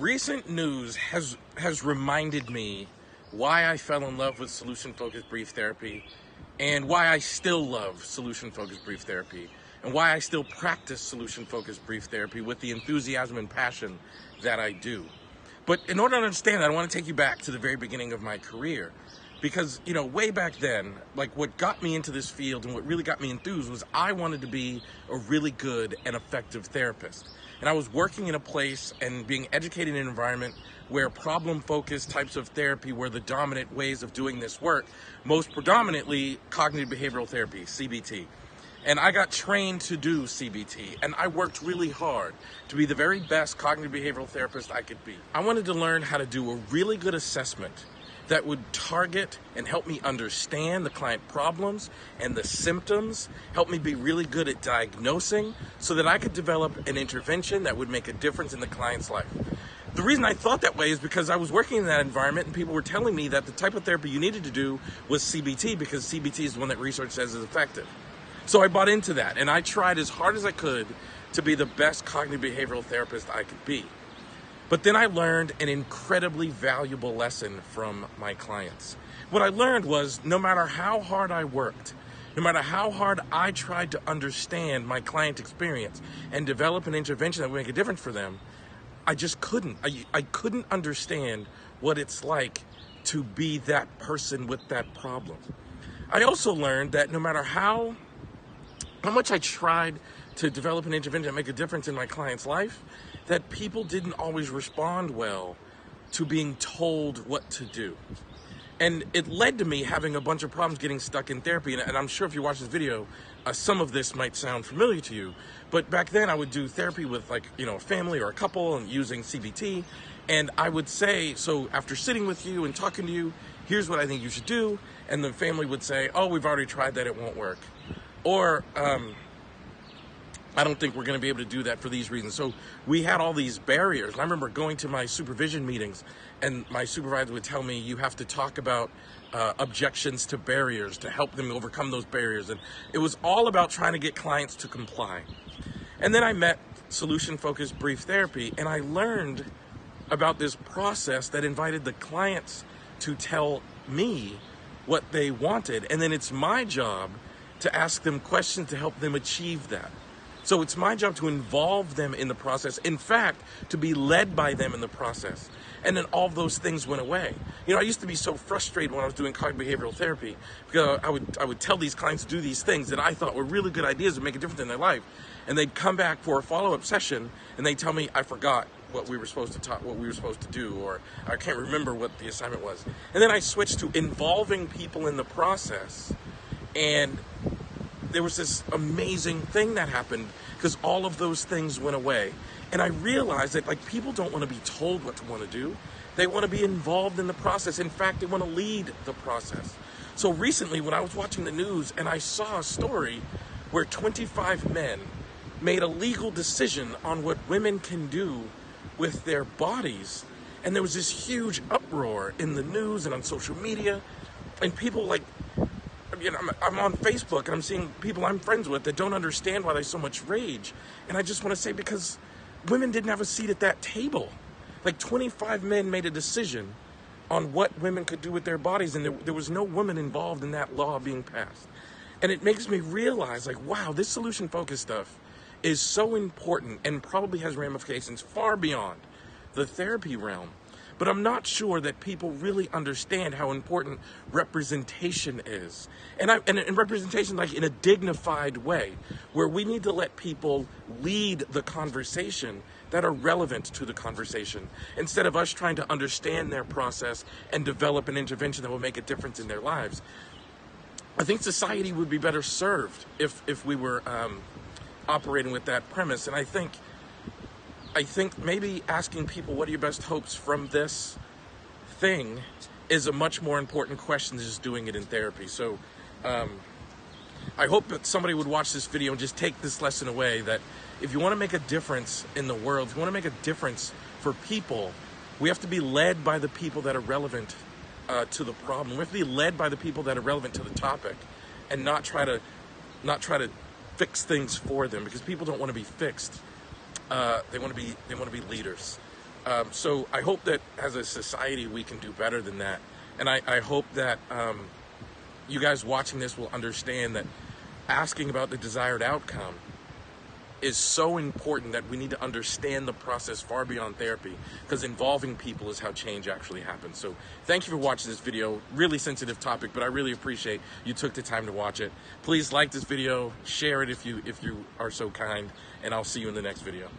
Recent news has reminded me why I fell in love with solution-focused brief therapy and why I still love solution-focused brief therapy and why I still practice solution-focused brief therapy with the enthusiasm and passion that I do. But in order to understand that, I want to take you back to the very beginning of my career. Because, way back then, what got me into this field and what really got me enthused was I wanted to be a really good and effective therapist. And I was working in a place and being educated in an environment where problem-focused types of therapy were the dominant ways of doing this work, most predominantly cognitive behavioral therapy, CBT. And I got trained to do CBT, and I worked really hard to be the very best cognitive behavioral therapist I could be. I wanted to learn how to do a really good assessment that would target and help me understand the client problems and the symptoms, help me be really good at diagnosing so that I could develop an intervention that would make a difference in the client's life. The reason I thought that way is because I was working in that environment and people were telling me that the type of therapy you needed to do was CBT because CBT is the one that research says is effective. So I bought into that and I tried as hard as I could to be the best cognitive behavioral therapist I could be. But then I learned an incredibly valuable lesson from my clients. What I learned was no matter how hard I worked, no matter how hard I tried to understand my client experience and develop an intervention that would make a difference for them, I just couldn't. I couldn't understand what it's like to be that person with that problem. I also learned that no matter how much I tried to develop an intervention that make a difference in my client's life, that people didn't always respond well to being told what to do. And it led to me having a bunch of problems getting stuck in therapy. And I'm sure if you watch this video, some of this might sound familiar to you. But back then I would do therapy with a family or a couple and using CBT. And I would say, so after sitting with you and talking to you, here's what I think you should do. And the family would say, oh, we've already tried that, it won't work. Or, I don't think we're going to be able to do that for these reasons. So we had all these barriers. And I remember going to my supervision meetings and my supervisor would tell me you have to talk about objections to barriers to help them overcome those barriers. And it was all about trying to get clients to comply. And then I met solution-focused brief therapy and I learned about this process that invited the clients to tell me what they wanted. And then it's my job to ask them questions to help them achieve that. So it's my job to involve them in the process. In fact, to be led by them in the process. And then all of those things went away. I used to be so frustrated when I was doing cognitive behavioral therapy because I would tell these clients to do these things that I thought were really good ideas that make a difference in their life. And they'd come back for a follow-up session and they'd tell me I forgot what we were supposed to talk, what we were supposed to do, or I can't remember what the assignment was. And then I switched to involving people in the process. And there was this amazing thing that happened because all of those things went away. And I realized that people don't want to be told what to want to do. They want to be involved in the process. In fact, they want to lead the process. So recently when I was watching the news and I saw a story where 25 men made a legal decision on what women can do with their bodies. And there was this huge uproar in the news and on social media and people I'm on Facebook and I'm seeing people I'm friends with that don't understand why there's so much rage. And I just want to say because women didn't have a seat at that table. 25 men made a decision on what women could do with their bodies and there was no woman involved in that law being passed. And it makes me realize wow, this solution-focused stuff is so important and probably has ramifications far beyond the therapy realm. But I'm not sure that people really understand how important representation is. And representation in a dignified way, where we need to let people lead the conversation that are relevant to the conversation, instead of us trying to understand their process and develop an intervention that will make a difference in their lives. I think society would be better served if we were operating with that premise. And I think maybe asking people what are your best hopes from this thing is a much more important question than just doing it in therapy. So I hope that somebody would watch this video and just take this lesson away that if you want to make a difference in the world, if you want to make a difference for people, we have to be led by the people that are relevant to the problem. We have to be led by the people that are relevant to the topic and not try to fix things for them, because people don't want to be fixed. They want to be leaders. So I hope that as a society we can do better than that. And I hope that you guys watching this will understand that asking about the desired outcome is so important, that we need to understand the process far beyond therapy, because involving people is how change actually happens. So thank you for watching this video. Really sensitive topic, but I really appreciate you took the time to watch it. Please like this video, share it if you are so kind, and I'll see you in the next video.